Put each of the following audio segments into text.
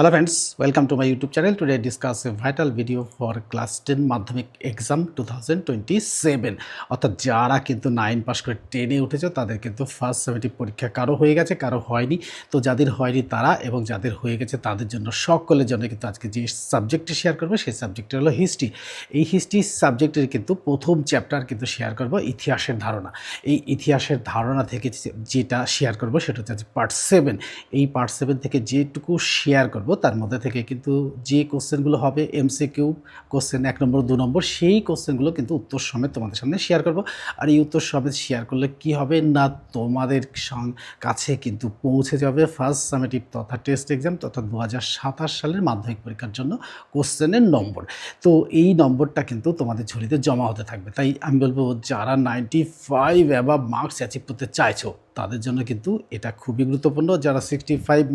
Hello friends, welcome to my YouTube channel. Today I discuss a vital video for class 10 মাধ্যমিক exam 2027 অর্থাৎ যারা কিন্তু 9 pass করে 10 এ উঠেছে তাদের কিন্তু ফার্স্ট সামেটিভ পরীক্ষা কারো হয়ে গেছে কারো হয়নি। তো যাদের হয়নি তারা এবং যাদের হয়ে গেছে তাদের জন্য সকলের জন্য কিন্তু আজকে যে সাবজেক্টটি শেয়ার করব সেই সাবজেক্টটি হলো হিস্ট্রি। এই হিস্ট্রি সাবজেক্টের কিন্তু প্রথম চ্যাপ্টার কিন্তু শেয়ার করব ইতিহাসের ধারণা। এই ইতিহাসের ধারণা থেকে যেটা শেয়ার করব সেটা হচ্ছে পার্ট 7। এই পার্ট 7 থেকে যেটুকু শেয়ার করব তার মধ্যে থেকে কিন্তু যে কোশ্চেনগুলো হবে এমসিকিউ কোশ্চেন 1 নম্বর 2 নম্বর সেই কোশ্চেনগুলো কিন্তু উত্তর সমেত তোমাদের সামনে শেয়ার করব। আর এই উত্তর সমেত শেয়ার করলে কি হবে না তোমাদের কাছে কিন্তু পৌঁছে যাবে ফার্স্ট সামেটিভ তথা টেস্ট এক্সাম তথা 2027 সালের মাধ্যমিক পরীক্ষার জন্য কোশ্চেনের নম্বর। তো এই নম্বরটা কিন্তু তোমাদের ঝুলিতে জমা হতে থাকবে। তাই আমি বলবো যারা 95 অ্যাবাভ মার্কস অ্যাচিভ করতে চাইছো তাদের জন্য কিন্তু এটা খুবই গুরুত্বপূর্ণ। যারা 65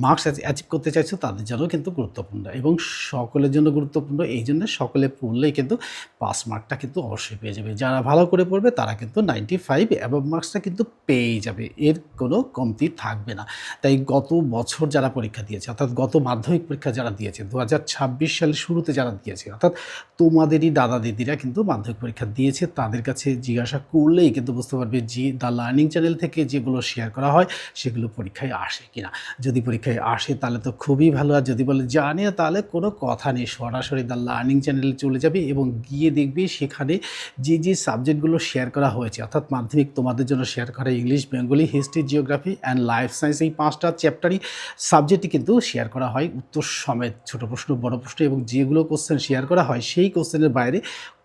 মার্কস অ্যাচিভ করতে চাইছো তাদের জন্য কিন্তু গুরুত্বপূর্ণ এবং সকলের জন্য গুরুত্বপূর্ণ। এই জন্য সকলে পড়লেই কিন্তু পাস মার্কটা কিন্তু অবশ্যই পেয়ে যাবে। যারা ভালো করে পড়বে তারা কিন্তু 95 অ্যাবভ মার্কসটা কিন্তু পেয়েই যাবে, এর কোনো কমতি থাকবে না। তাই গত বছর যারা পরীক্ষা দিয়েছে অর্থাৎ গত মাধ্যমিক পরীক্ষা যারা দিয়েছে 2026 সালের শুরুতে যারা দিয়েছে অর্থাৎ তোমাদেরই দাদা দিদিরা কিন্তু মাধ্যমিক পরীক্ষা দিয়েছে, তাদের কাছে জিজ্ঞাসা করলেই কিন্তু বুঝতে পারবে যে দ্য লার্নিং চ্যানেল থেকে যেগুলো শেয়ার করা হয় সেগুলো পরীক্ষায় আসে কিনা। যদি পরীক্ষায় আসে তাহলে তো খুবই ভালো, আর যদি বলে জানে তাহলে কোনো কথা নেই, সরাসরি দ্য লার্নিং চ্যানেলে চলে যাবে এবং গিয়ে দেখবে সেখানে যে সাবজেক্টগুলো শেয়ার করা হয়েছে অর্থাৎ মাধ্যমিক তোমাদের জন্য শেয়ার করা English, Bengali, history, geography and life science, এই 5টা চ্যাপ্টারই সাবজেক্টই কিন্তু শেয়ার করা হয় উত্তর সমেত, ছোট প্রশ্ন বড় প্রশ্ন, এবং যেগুলো কোশ্চেন শেয়ার করা হয় সেই কোশ্চেনের বাইরে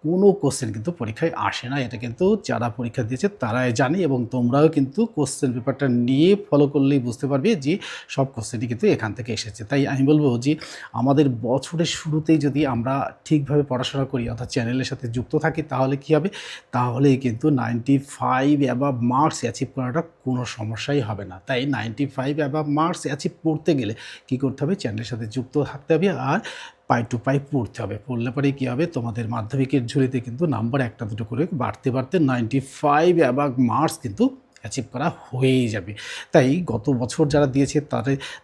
কোনো কোশ্চেন কিন্তু পরীক্ষায় আসে না। এটা কিন্তু যারা পরীক্ষা দিয়েছে তারাই জানে এবং তোমরাও কিন্তু কোশ্চেন পেপারটা নিয়ে ফলো করলেই বুঝতে পারবে যে সব কোশ্চেনই কিন্তু এখান থেকে এসেছে। তাই আমি বলবো যে আমাদের বছরের শুরুতেই যদি আমরা ঠিকভাবে পড়াশোনা করি অর্থাৎ চ্যানেলের সাথে যুক্ত থাকি তাহলে কী হবে, তাহলেই কিন্তু 95 অ্যাবাভ মার্কস অ্যাচিভ করাটা কোনো সমস্যাই হবে না। তাই 95 অ্যাবাভ মার্কস অ্যাচিভ করতে গেলে কী করতে হবে, চ্যানেলের সাথে যুক্ত থাকতে হবে আর পাই টু পাই পড়তে হবে। পড়লে পরে কী হবে, তোমাদের মাধ্যমিকের ঝুলিতে কিন্তু নাম্বার একটা দুটো করে বাড়তে বাড়তে 95 অ্যাবাভ মার্কস কিন্তু অ্যাচিভ করা হয়েই যাবে। তাই গত বছর যারা দিয়েছে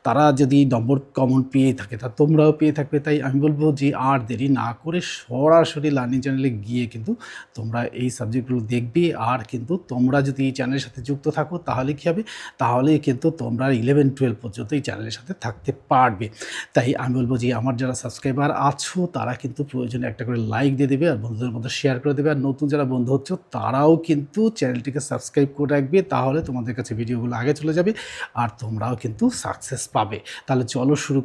তারা যদি নম্বর কমন পেয়ে থাকে তা তোমরাও পেয়ে থাকবে। তাই আমি বলবো যে আর দেরি না করে সরাসরি লার্নিং চ্যানেলে গিয়ে কিন্তু তোমরা এই সাবজেক্টগুলো দেখবে। আর কিন্তু তোমরা যদি এই চ্যানেলের সাথে যুক্ত থাকো তাহলে কী হবে, তাহলে কিন্তু তোমরা 11-12 পর্যন্ত এই চ্যানেলের সাথে থাকতে পারবে। তাই আমি বলবো যে আমার যারা সাবস্ক্রাইবার আছো তারা কিন্তু প্রয়োজনে একটা করে লাইক দিয়ে দেবে আর বন্ধুদের মধ্যে শেয়ার করে দেবে। আর নতুন যারা বন্ধু হচ্ছে তারাও কিন্তু চ্যানেলটিকে সাবস্ক্রাইব করে রাখবে, তাহলে তোমাদের কাছে ভিডিওগুলো আগে চলে যাবে আর তোমরাও কিন্তু সাকসেস পাবে। তাহলে চলো শুরু করি।